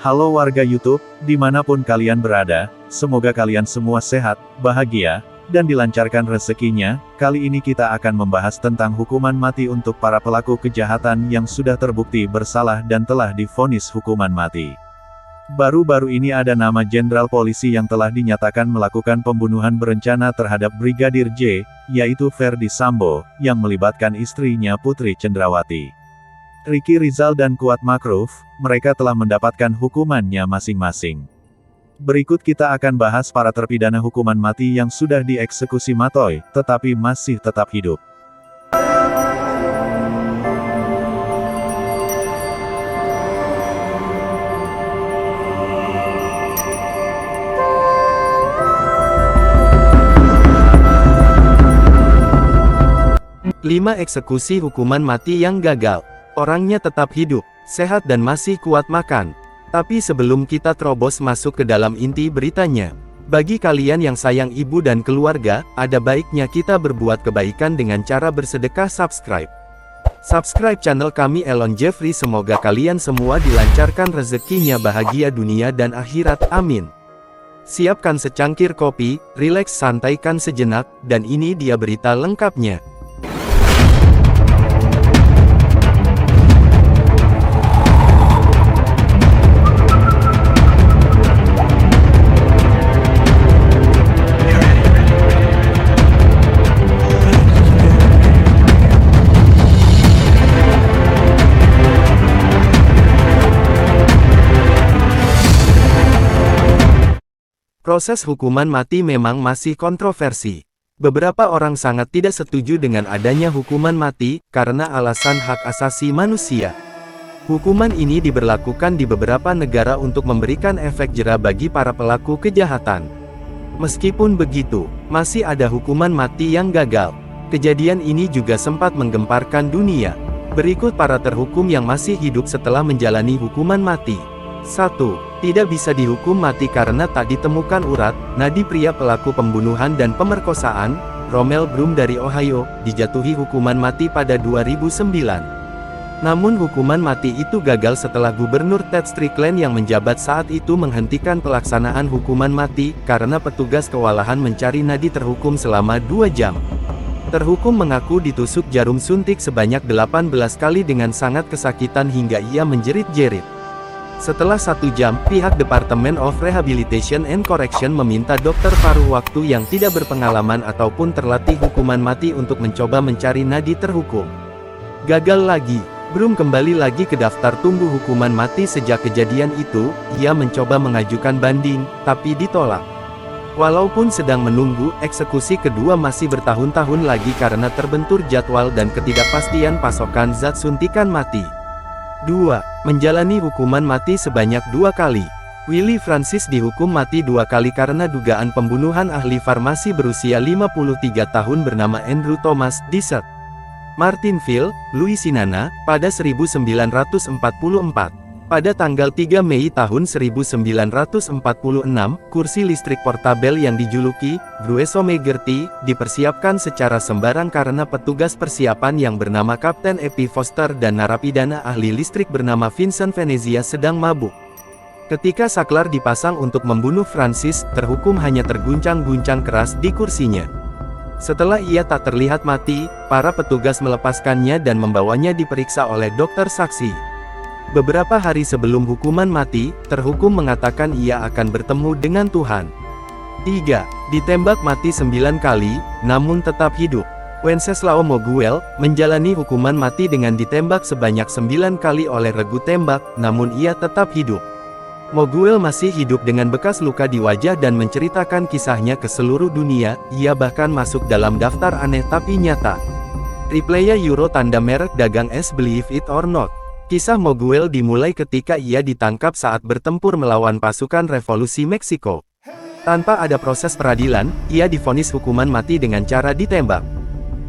Halo warga YouTube, dimanapun kalian berada, semoga kalian semua sehat, bahagia, dan dilancarkan rezekinya. Kali ini kita akan membahas tentang hukuman mati untuk para pelaku kejahatan yang sudah terbukti bersalah dan telah divonis hukuman mati. Baru-baru ini ada nama jenderal polisi yang telah dinyatakan melakukan pembunuhan berencana terhadap Brigadir J, yaitu Ferdy Sambo, yang melibatkan istrinya Putri Cendrawati. Ricky Rizal dan Kuat Makruf, mereka telah mendapatkan hukumannya masing-masing. Berikut kita akan bahas para terpidana hukuman mati yang sudah dieksekusi matoy, tetapi masih tetap hidup. Lima eksekusi hukuman mati yang gagal. Orangnya tetap hidup, sehat dan masih kuat makan. Tapi sebelum kita terobos masuk ke dalam inti beritanya, bagi kalian yang sayang ibu dan keluarga, ada baiknya kita berbuat kebaikan dengan cara bersedekah subscribe. Subscribe channel kami Elon Jeffrey, semoga kalian semua dilancarkan rezekinya, bahagia dunia dan akhirat, amin. Siapkan secangkir kopi, rileks santaikan sejenak, dan ini dia berita lengkapnya. Proses hukuman mati memang masih kontroversi. Beberapa orang sangat tidak setuju dengan adanya hukuman mati, karena alasan hak asasi manusia. Hukuman ini diberlakukan di beberapa negara untuk memberikan efek jera bagi para pelaku kejahatan. Meskipun begitu, masih ada hukuman mati yang gagal. Kejadian ini juga sempat menggemparkan dunia. Berikut para terhukum yang masih hidup setelah menjalani hukuman mati. 1. Tidak bisa dihukum mati karena tak ditemukan urat, nadi. Pria pelaku pembunuhan dan pemerkosaan, Romel Broom dari Ohio, dijatuhi hukuman mati pada 2009. Namun hukuman mati itu gagal setelah Gubernur Ted Strickland yang menjabat saat itu menghentikan pelaksanaan hukuman mati, karena petugas kewalahan mencari nadi terhukum selama 2 jam. Terhukum mengaku ditusuk jarum suntik sebanyak 18 kali dengan sangat kesakitan hingga ia menjerit-jerit. Setelah 1 jam, pihak Department of Rehabilitation and Correction meminta dokter paruh waktu yang tidak berpengalaman ataupun terlatih hukuman mati untuk mencoba mencari nadi terhukum. Gagal lagi. Broom kembali lagi ke daftar tunggu hukuman mati. Sejak kejadian itu, ia mencoba mengajukan banding, tapi ditolak. Walaupun sedang menunggu, eksekusi kedua masih bertahun-tahun lagi karena terbentur jadwal dan ketidakpastian pasokan zat suntikan mati. 2. Menjalani hukuman mati sebanyak 2 kali. Willie Francis dihukum mati 2 kali karena dugaan pembunuhan ahli farmasi berusia 53 tahun bernama Andrew Thomas Dissett, Martinville, Louisiana, pada 1944. Pada tanggal 3 Mei tahun 1946, kursi listrik portabel yang dijuluki Gruesomegerty dipersiapkan secara sembarang karena petugas persiapan yang bernama Kapten Epi Foster dan narapidana ahli listrik bernama Vincent Venezia sedang mabuk. Ketika saklar dipasang untuk membunuh Francis, terhukum hanya terguncang-guncang keras di kursinya. Setelah ia tak terlihat mati, para petugas melepaskannya dan membawanya diperiksa oleh dokter saksi. Beberapa hari sebelum hukuman mati, terhukum mengatakan ia akan bertemu dengan Tuhan. 3. Ditembak mati 9 kali, namun tetap hidup. Wenceslao Moguel menjalani hukuman mati dengan ditembak sebanyak 9 kali oleh regu tembak, namun ia tetap hidup. Moguel masih hidup dengan bekas luka di wajah dan menceritakan kisahnya ke seluruh dunia, ia bahkan masuk dalam daftar aneh tapi nyata. Replaya Euro tanda merek dagang es Believe It or Not. Kisah Moguel dimulai ketika ia ditangkap saat bertempur melawan pasukan revolusi Meksiko. Tanpa ada proses peradilan, ia divonis hukuman mati dengan cara ditembak.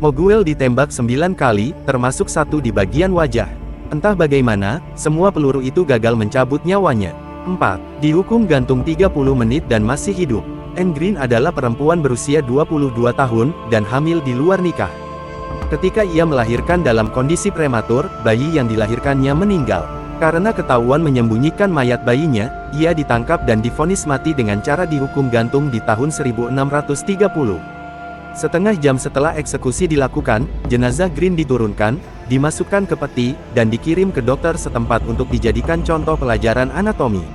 Moguel ditembak 9 kali, termasuk 1 di bagian wajah. Entah bagaimana, semua peluru itu gagal mencabut nyawanya. 4. Dihukum gantung 30 menit dan masih hidup. Anne Green adalah perempuan berusia 22 tahun, dan hamil di luar nikah. Ketika ia melahirkan dalam kondisi prematur, bayi yang dilahirkannya meninggal. Karena ketahuan menyembunyikan mayat bayinya, ia ditangkap dan divonis mati dengan cara dihukum gantung di tahun 1630. Setengah jam setelah eksekusi dilakukan, jenazah Green diturunkan, dimasukkan ke peti, dan dikirim ke dokter setempat untuk dijadikan contoh pelajaran anatomi.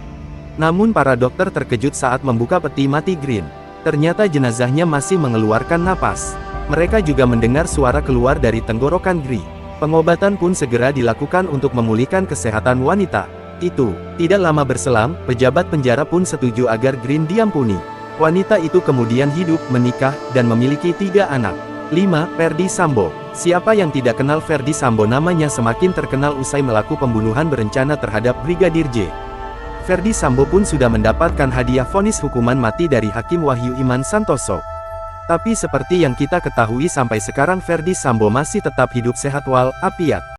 Namun para dokter terkejut saat membuka peti mati Green. Ternyata jenazahnya masih mengeluarkan napas. Mereka juga mendengar suara keluar dari tenggorokan Green. Pengobatan pun segera dilakukan untuk memulihkan kesehatan wanita. Tidak lama berselang, pejabat penjara pun setuju agar Green diampuni. Wanita itu kemudian hidup, menikah, dan memiliki 3 anak. 5. Ferdy Sambo. Siapa yang tidak kenal Ferdy Sambo? Namanya semakin terkenal usai melakukan pembunuhan berencana terhadap Brigadir J. Ferdy Sambo pun sudah mendapatkan hadiah vonis hukuman mati dari Hakim Wahyu Iman Santoso. Tapi seperti yang kita ketahui sampai sekarang Ferdy Sambo masih tetap hidup sehat walafiat.